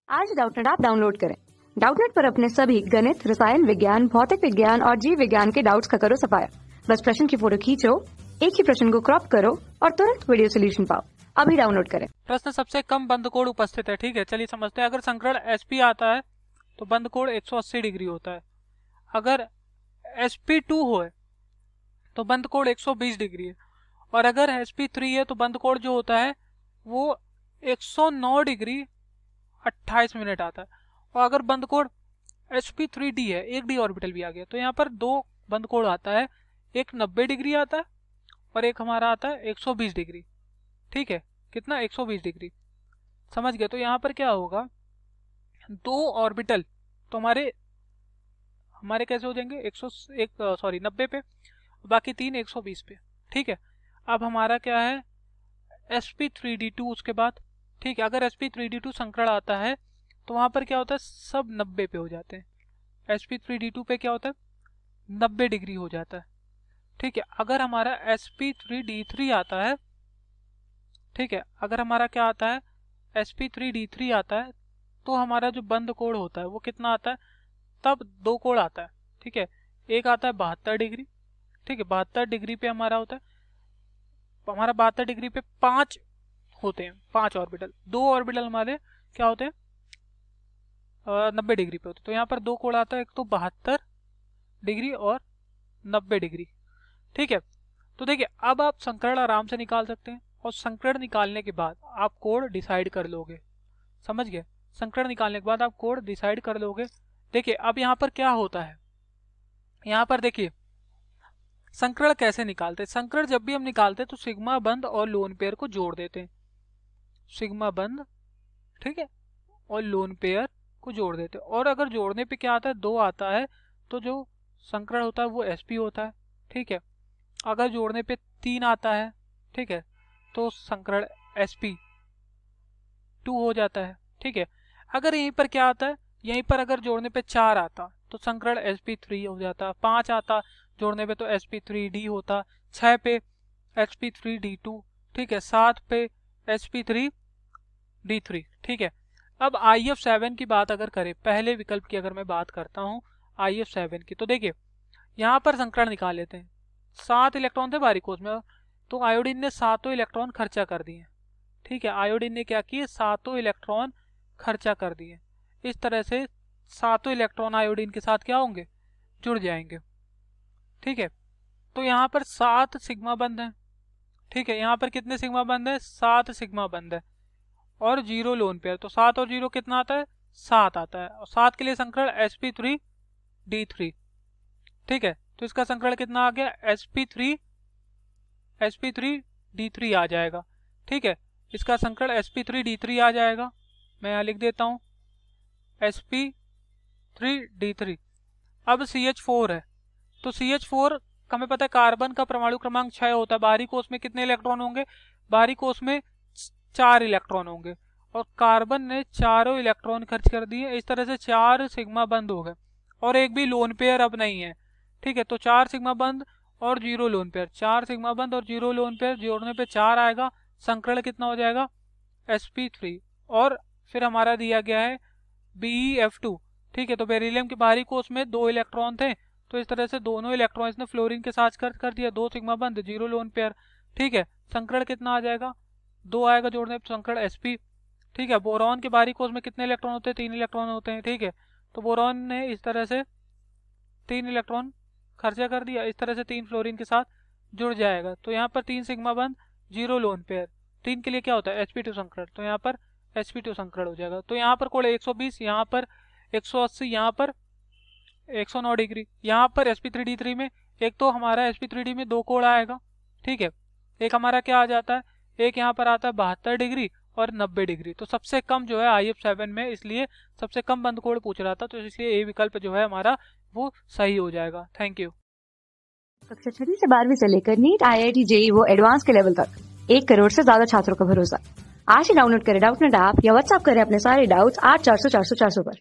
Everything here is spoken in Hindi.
आज डाउटनेट ऐप डाउनलोड करें। डाउटनेट पर अपने सभी गणित, रसायन विज्ञान, भौतिक विज्ञान और जीव विज्ञान के डाउट्स का करो सफाया। बस प्रश्न की फोटो खींचो, एक ही प्रश्न को क्रॉप करो और तुरंत वीडियो सोल्यूशन पाओ। अभी डाउनलोड करें। प्रश्न सबसे कम बंद कोण उपस्थित है। ठीक है, चलिए समझते हैं। अगर संकरण SP आता है तो बंद कोण 180 डिग्री होता है। अगर SP2 हो तो बंद कोण 120 डिग्री है। और अगर SP3 है तो बंद कोण जो होता है वो 109 डिग्री 28 मिनट आता है। और अगर बंद कोण SP3D है, एक d ऑर्बिटल भी आ गया, तो यहाँ पर दो बंद कोण आता है, एक 90 डिग्री आता है और एक हमारा आता है 120 डिग्री। ठीक है, कितना 120 डिग्री, समझ गए। तो यहाँ पर क्या होगा, दो ऑर्बिटल तो हमारे कैसे हो जाएंगे 90 पे, बाकी तीन 120 पे। ठीक है, अब हमारा क्या है SP3D2 उसके बाद। ठीक है, अगर SP3D2 संकरण आता है तो वहां पर क्या होता है, सब 90 पे हो जाते हैं। SP3D2 पे क्या होता है 90 डिग्री हो जाता है। ठीक है, अगर हमारा SP3D3 आता है, ठीक है, अगर हमारा क्या आता है SP3D3 आता है तो हमारा जो बंद कोण होता है वो कितना आता है, तब दो कोण आता है। ठीक है, एक आता है 72 डिग्री। ठीक है, 72 डिग्री पे हमारा होता है, हमारा 72 डिग्री पे 5 होते हैं, 5 ऑर्बिटल। दो ऑर्बिटल हमारे क्या होते हैं 90 डिग्री पे होते हैं। तो यहाँ पर दो कोण आता है, एक तो 72 डिग्री और 90 डिग्री। ठीक है, तो देखिए अब आप संकरण आराम से निकाल सकते हैं और संकरण निकालने के बाद आप कोण डिसाइड कर लोगे। समझ गए, संकरण निकालने के बाद आप कोण डिसाइड कर लोगे। देखिए अब यहाँ पर क्या होता है, यहाँ पर देखिए संकरण कैसे निकालते हैं। संकरण जब भी हम निकालते हैं तो सिग्मा बंद और लोन पेयर को जोड़ देते हैं। सिग्मा बंद, ठीक है, और लोन पेयर को जोड़ देते हैं। और अगर जोड़ने पे क्या आता है, दो आता है, तो जो संकरण होता है वो SP होता है। ठीक है, अगर जोड़ने पे 3 आता है, ठीक है, तो संकरण SP2 हो जाता है। ठीक है, अगर यहीं पर क्या आता है, यहीं पर अगर जोड़ने पे 4 आता तो संकरण SP3 हो जाता। 5 आता जोड़ने पे तो SP3D होता। 6 पे SP3D2। ठीक है, 7 पे SP3D3। ठीक है, अब IF7 की बात अगर करें, पहले विकल्प की अगर मैं बात करता हूं IF7 की, तो देखिए यहाँ पर संकरण निकाल लेते हैं। 7 इलेक्ट्रॉन थे बाहरी कोश में, तो आयोडीन ने 7 इलेक्ट्रॉन खर्चा कर दिए। ठीक है, आयोडीन ने क्या किए, 7 इलेक्ट्रॉन खर्चा कर दिए। इस तरह से 7 इलेक्ट्रॉन आयोडीन के साथ क्या होंगे, जुड़ जाएंगे। ठीक है, तो यहाँ पर 7 सिग्मा बंद है। ठीक है, यहाँ पर कितने सिग्मा बंद है, 7 सिग्मा बंद है और 0 लोन पेयर। तो 7 और 0 कितना आता है, 7 आता है। और 7 के लिए संकरण SP3D3। ठीक है, तो इसका संकरण कितना आ गया, SP3D3 आ जाएगा। ठीक है, इसका संकरण SP3D3 आ जाएगा। मैं यहाँ लिख देता हूँ SP3D3। अब CH4 है, तो CH4 हमें पता है कार्बन का परमाणु क्रमांक 6 होता है। बाहरी कोश में कितने इलेक्ट्रॉन होंगे, बाहरी कोश में 4 इलेक्ट्रॉन होंगे और कार्बन ने चारों इलेक्ट्रॉन खर्च कर दिए। इस तरह से 4 सिग्मा बंद हो गए और एक भी लोन पेयर अब नहीं है। ठीक है, तो 4 सिग्मा बंद और 0 लोन पेयर, 4 सिग्मा बंद और 0 लोन पेयर, जोड़ने पे 4 आएगा। संकरण कितना हो जाएगा SP3। और फिर हमारा दिया गया है BeF2। ठीक है, तो बेरिलियम के बाहरी कोश में 2 इलेक्ट्रॉन थे, तो इस तरह से दोनों इलेक्ट्रॉन इसने फ्लोरीन के साथ कर दिया। 2 सिग्मा बंद, 0 लोन पेयर। ठीक है, संकरण कितना आ जाएगा, 2 आएगा जोड़ने पे, संकरण SP। ठीक है, बोरॉन के बाहरी कोश में कितने इलेक्ट्रॉन होते हैं, 3 इलेक्ट्रॉन होते हैं। ठीक है, तो बोरॉन ने इस तरह से 3 इलेक्ट्रॉन खर्चा कर दिया। इस तरह से 3 फ्लोरीन के साथ जुड़ जाएगा। तो यहाँ पर 3 सिग्मा बंद, 0 लोन पेयर। 3 के लिए क्या होता है SP2 संकरण, तो यहाँ पर SP2 संकरण हो जाएगा। तो यहाँ पर कोण 120, यहाँ पर 180, यहाँ पर 109 डिग्री। यहाँ पर SP3D3 में एक तो हमारा SP3D में 2 कोण आएगा। ठीक है, एक हमारा क्या आ जाता है, एक यहाँ पर आता है 72 डिग्री और 90 डिग्री। तो सबसे कम जो है IF7 में, इसलिए सबसे कम बंद कोण पूछ रहा था, तो इसलिए ये विकल्प जो है हमारा वो सही हो जाएगा। Thank you. कक्षा 6 से 12वीं से लेकर नीट, IIT, JEE वो एडवांस के लेवल तक 1 करोड़ से ज्यादा छात्रों का भरोसा। आज ही डाउनलोड करें डाउटनेट ऐप या व्हाट्सएप करें अपने सारे डाउट्स 8400 400 400 पर।